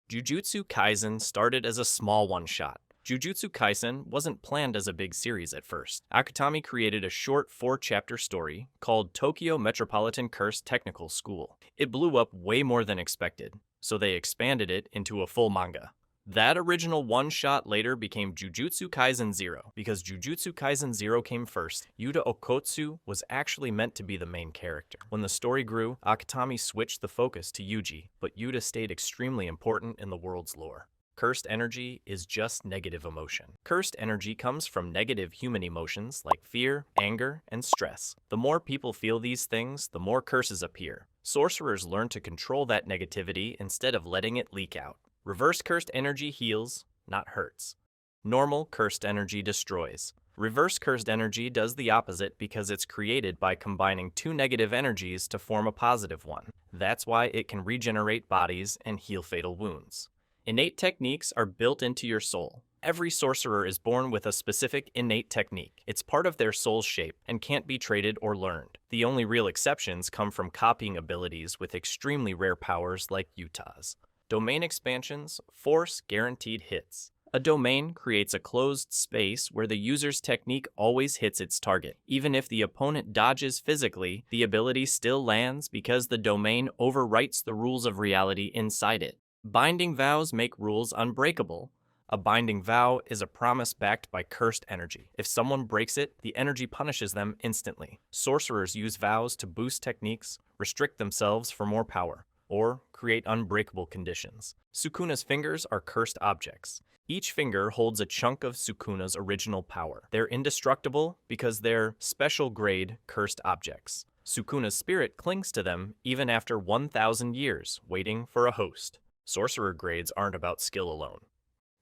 Jujutsu Kaisen started as a small one-shot. Jujutsu Kaisen wasn't planned as a big series at first. Akutami created a short 4-chapter story called Tokyo Metropolitan Curse Technical School. It blew up way more than expected, so they expanded it into a full manga. That original one-shot later became Jujutsu Kaisen 0. Because Jujutsu Kaisen 0 came first, Yuta Okotsu was actually meant to be the main character. When the story grew, Akutami switched the focus to Yuji, but Yuta stayed extremely important in the world's lore. Cursed energy is just negative emotion. Cursed energy comes from negative human emotions like fear, anger, and stress. The more people feel these things, the more curses appear. Sorcerers learn to control that negativity instead of letting it leak out. Reverse cursed energy heals, not hurts. Normal cursed energy destroys. Reverse cursed energy does the opposite because it's created by combining two negative energies to form a positive one. That's why it can regenerate bodies and heal fatal wounds. Innate techniques are built into your soul. Every sorcerer is born with a specific innate technique. It's part of their soul's shape and can't be traded or learned. The only real exceptions come from copying abilities with extremely rare powers like Yuta's. Domain expansions force guaranteed hits. A domain creates a closed space where the user's technique always hits its target. Even if the opponent dodges physically, the ability still lands because the domain overwrites the rules of reality inside it. Binding vows make rules unbreakable. A binding vow is a promise backed by cursed energy. If someone breaks it, the energy punishes them instantly. Sorcerers use vows to boost techniques, restrict themselves for more power, or create unbreakable conditions. Sukuna's fingers are cursed objects. Each finger holds a chunk of Sukuna's original power. They're indestructible because they're special grade cursed objects. Sukuna's spirit clings to them even after 1,000 years, waiting for a host. Sorcerer grades aren't about skill alone.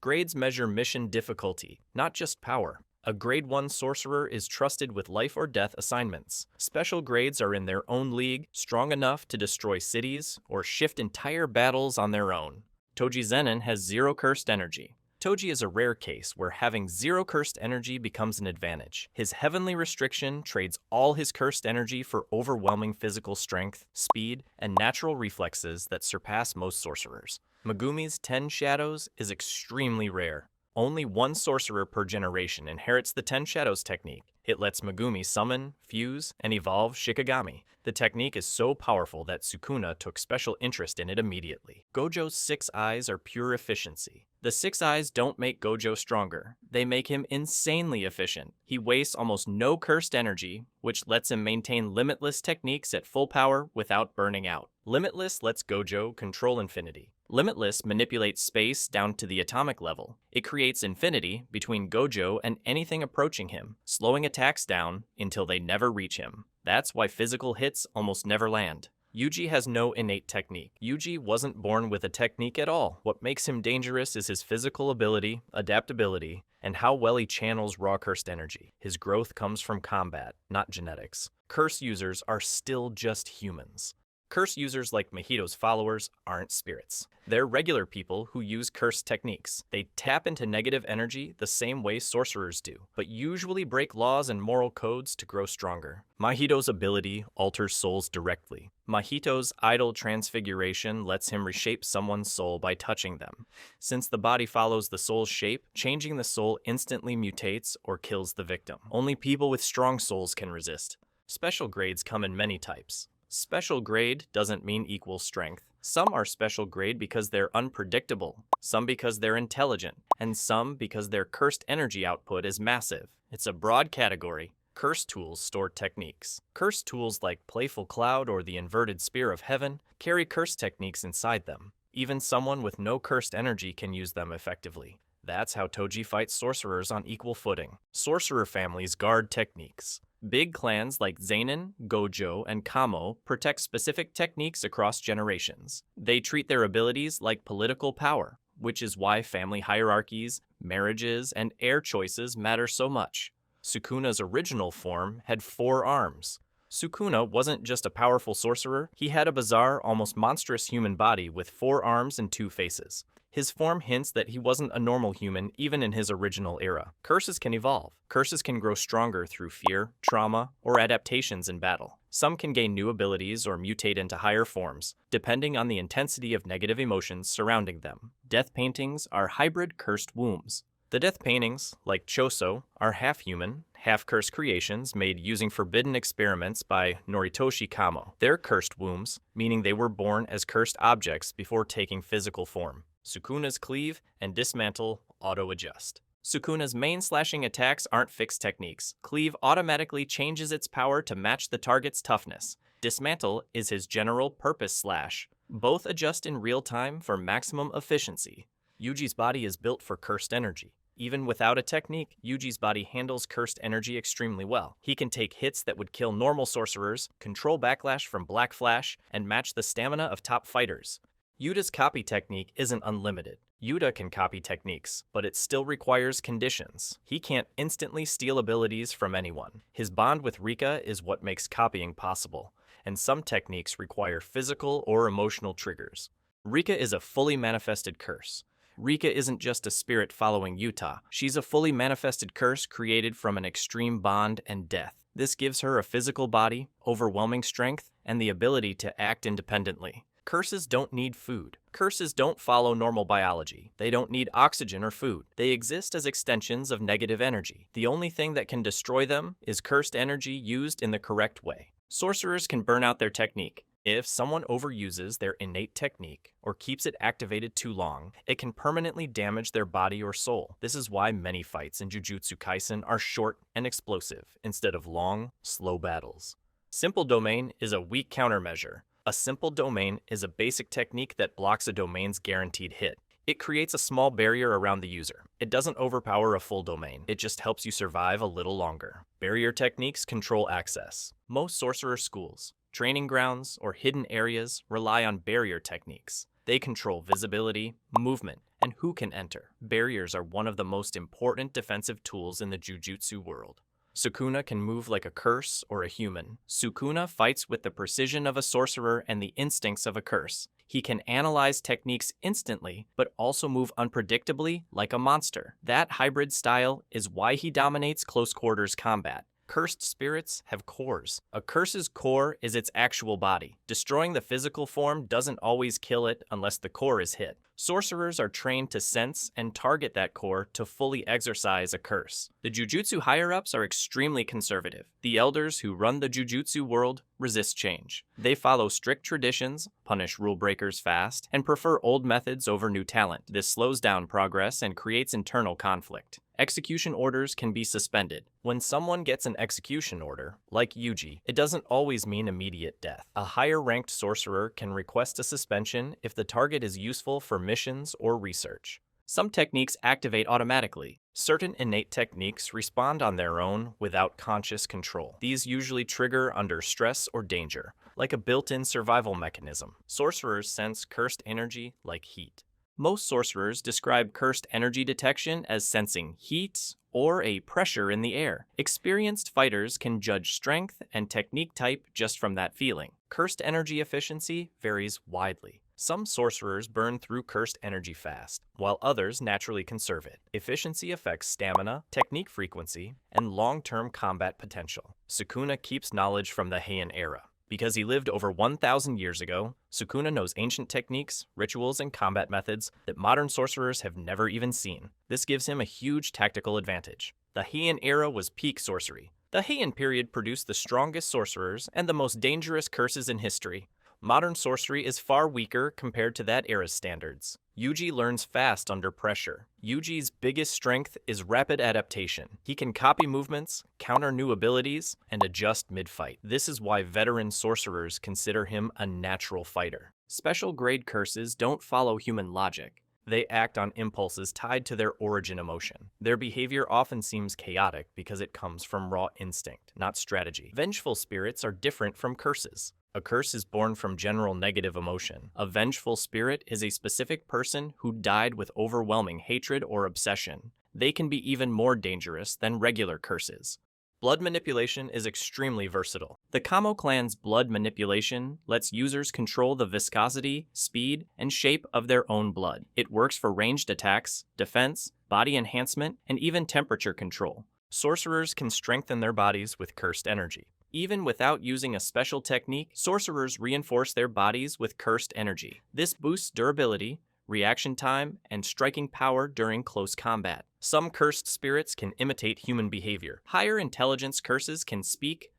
Grades measure mission difficulty, not just power. A grade 1 sorcerer is trusted with life or death assignments. Special grades are in their own league, strong enough to destroy cities or shift entire battles on their own. Toji Zenin has 0 cursed energy. Toji is a rare case where having 0 cursed energy becomes an advantage. His heavenly restriction trades all his cursed energy for overwhelming physical strength, speed, and natural reflexes that surpass most sorcerers. Megumi's 10 Shadows is extremely rare. Only one sorcerer per generation inherits the 10 Shadows technique. It lets Megumi summon, fuse, and evolve shikigami. The technique is so powerful that Sukuna took special interest in it immediately. Gojo's 6 eyes are pure efficiency. The 6 eyes don't make Gojo stronger. They make him insanely efficient. He wastes almost no cursed energy, which lets him maintain limitless techniques at full power without burning out. Limitless lets Gojo control infinity. Limitless manipulates space down to the atomic level. It creates infinity between Gojo and anything approaching him, slowing attacks down until they never reach him. That's why physical hits almost never land. Yuji has no innate technique. Yuji wasn't born with a technique at all. What makes him dangerous is his physical ability, adaptability, and how well he channels raw cursed energy. His growth comes from combat, not genetics. Curse users are still just humans. Curse users like Mahito's followers aren't spirits. They're regular people who use curse techniques. They tap into negative energy the same way sorcerers do, but usually break laws and moral codes to grow stronger. Mahito's ability alters souls directly. Mahito's idol transfiguration lets him reshape someone's soul by touching them. Since the body follows the soul's shape, changing the soul instantly mutates or kills the victim. Only people with strong souls can resist. Special grades come in many types. Special grade doesn't mean equal strength. Some are special grade because they're unpredictable, some because they're intelligent, and some because their cursed energy output is massive. It's a broad category. Curse tools store techniques. Curse tools like Playful Cloud or the Inverted Spear of Heaven carry curse techniques inside them. Even someone with no cursed energy can use them effectively. That's how Toji fights sorcerers on equal footing. Sorcerer families guard techniques. Big clans like Zenin, Gojo, and Kamo protect specific techniques across generations. They treat their abilities like political power, which is why family hierarchies, marriages, and heir choices matter so much. Sukuna's original form had 4 arms. Sukuna wasn't just a powerful sorcerer, he had a bizarre, almost monstrous human body with 4 arms and 2 faces. His form hints that he wasn't a normal human even in his original era. Curses can evolve. Curses can grow stronger through fear, trauma, or adaptations in battle. Some can gain new abilities or mutate into higher forms, depending on the intensity of negative emotions surrounding them. Death paintings are hybrid cursed wombs. The death paintings, like Choso, are half-human, half-cursed creations made using forbidden experiments by Noritoshi Kamo. They're cursed wombs, meaning they were born as cursed objects before taking physical form. Sukuna's cleave and dismantle auto-adjust. Sukuna's main slashing attacks aren't fixed techniques. Cleave automatically changes its power to match the target's toughness. Dismantle is his general purpose slash. Both adjust in real time for maximum efficiency. Yuji's body is built for cursed energy. Even without a technique, Yuji's body handles cursed energy extremely well. He can take hits that would kill normal sorcerers, control backlash from Black Flash, and match the stamina of top fighters. Yuta's copy technique isn't unlimited. Yuta can copy techniques, but it still requires conditions. He can't instantly steal abilities from anyone. His bond with Rika is what makes copying possible, and some techniques require physical or emotional triggers. Rika is a fully manifested curse. Rika isn't just a spirit following Yuta. She's a fully manifested curse created from an extreme bond and death. This gives her a physical body, overwhelming strength, and the ability to act independently. Curses don't need food. Curses don't follow normal biology. They don't need oxygen or food. They exist as extensions of negative energy. The only thing that can destroy them is cursed energy used in the correct way. Sorcerers can burn out their technique. If someone overuses their innate technique or keeps it activated too long, it can permanently damage their body or soul. This is why many fights in Jujutsu Kaisen are short and explosive instead of long, slow battles. Simple domain is a weak countermeasure. A simple domain is a basic technique that blocks a domain's guaranteed hit. It creates a small barrier around the user. It doesn't overpower a full domain. It just helps you survive a little longer. Barrier techniques control access. Most sorcerer schools, training grounds, or hidden areas rely on barrier techniques. They control visibility, movement, and who can enter. Barriers are one of the most important defensive tools in the Jujutsu world. Sukuna can move like a curse or a human. Sukuna fights with the precision of a sorcerer and the instincts of a curse. He can analyze techniques instantly, but also move unpredictably like a monster. That hybrid style is why he dominates close quarters combat. Cursed spirits have cores. A curse's core is its actual body. Destroying the physical form doesn't always kill it unless the core is hit. Sorcerers are trained to sense and target that core to fully exorcise a curse. The Jujutsu higher-ups are extremely conservative. The elders who run the Jujutsu world resist change. They follow strict traditions, punish rule breakers fast, and prefer old methods over new talent. This slows down progress and creates internal conflict. Execution orders can be suspended. When someone gets an execution order, like Yuji, it doesn't always mean immediate death. A higher-ranked sorcerer can request a suspension if the target is useful for missions or research. Some techniques activate automatically. Certain innate techniques respond on their own without conscious control. These usually trigger under stress or danger, like a built-in survival mechanism. Sorcerers sense cursed energy like heat. Most sorcerers describe cursed energy detection as sensing heat or a pressure in the air. Experienced fighters can judge strength and technique type just from that feeling. Cursed energy efficiency varies widely. Some sorcerers burn through cursed energy fast, while others naturally conserve it. Efficiency affects stamina, technique frequency, and long-term combat potential. Sukuna keeps knowledge from the Heian era. Because he lived over 1,000 years ago, Sukuna knows ancient techniques, rituals, and combat methods that modern sorcerers have never even seen. This gives him a huge tactical advantage. The Heian era was peak sorcery. The Heian period produced the strongest sorcerers and the most dangerous curses in history. Modern sorcery is far weaker compared to that era's standards. Yuji learns fast under pressure. Yuji's biggest strength is rapid adaptation. He can copy movements, counter new abilities, and adjust mid-fight. This is why veteran sorcerers consider him a natural fighter. Special grade curses don't follow human logic. They act on impulses tied to their origin emotion. Their behavior often seems chaotic because it comes from raw instinct, not strategy. Vengeful spirits are different from curses. A curse is born from general negative emotion. A vengeful spirit is a specific person who died with overwhelming hatred or obsession. They can be even more dangerous than regular curses. Blood manipulation is extremely versatile. The Kamo clan's blood manipulation lets users control the viscosity, speed, and shape of their own blood. It works for ranged attacks, defense, body enhancement, and even temperature control. Sorcerers can strengthen their bodies with cursed energy. Even without using a special technique, sorcerers reinforce their bodies with cursed energy. This boosts durability, reaction time, and striking power during close combat. Some cursed spirits can imitate human behavior. Higher intelligence curses can speak,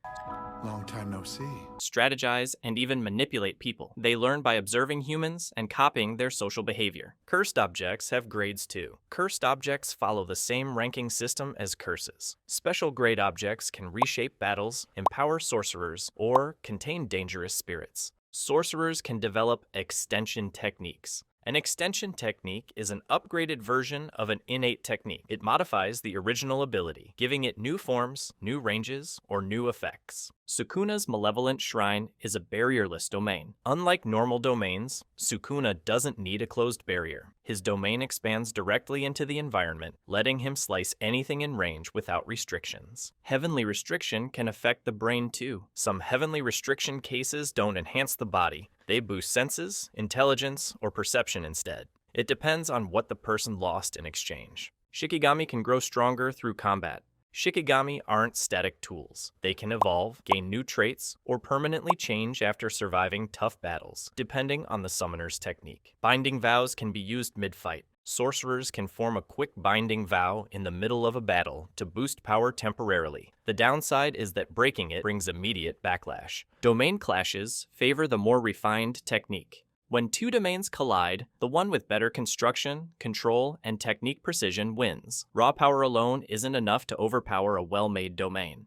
Long time no see. strategize, and even manipulate people. They learn by observing humans and copying their social behavior. Cursed objects have grades too. Cursed objects follow the same ranking system as curses. Special grade objects can reshape battles, empower sorcerers, or contain dangerous spirits. Sorcerers can develop extension techniques. An extension technique is an upgraded version of an innate technique. It modifies the original ability, giving it new forms, new ranges, or new effects. Sukuna's Malevolent Shrine is a barrierless domain. Unlike normal domains, Sukuna doesn't need a closed barrier. His domain expands directly into the environment, letting him slice anything in range without restrictions. Heavenly restriction can affect the brain too. Some heavenly restriction cases don't enhance the body. They boost senses, intelligence, or perception instead. It depends on what the person lost in exchange. Shikigami can grow stronger through combat. Shikigami aren't static tools. They can evolve, gain new traits, or permanently change after surviving tough battles, depending on the summoner's technique. Binding vows can be used mid-fight. Sorcerers can form a quick binding vow in the middle of a battle to boost power temporarily. The downside is that breaking it brings immediate backlash. Domain clashes favor the more refined technique. When two domains collide, the one with better construction, control, and technique precision wins. Raw power alone isn't enough to overpower a well-made domain.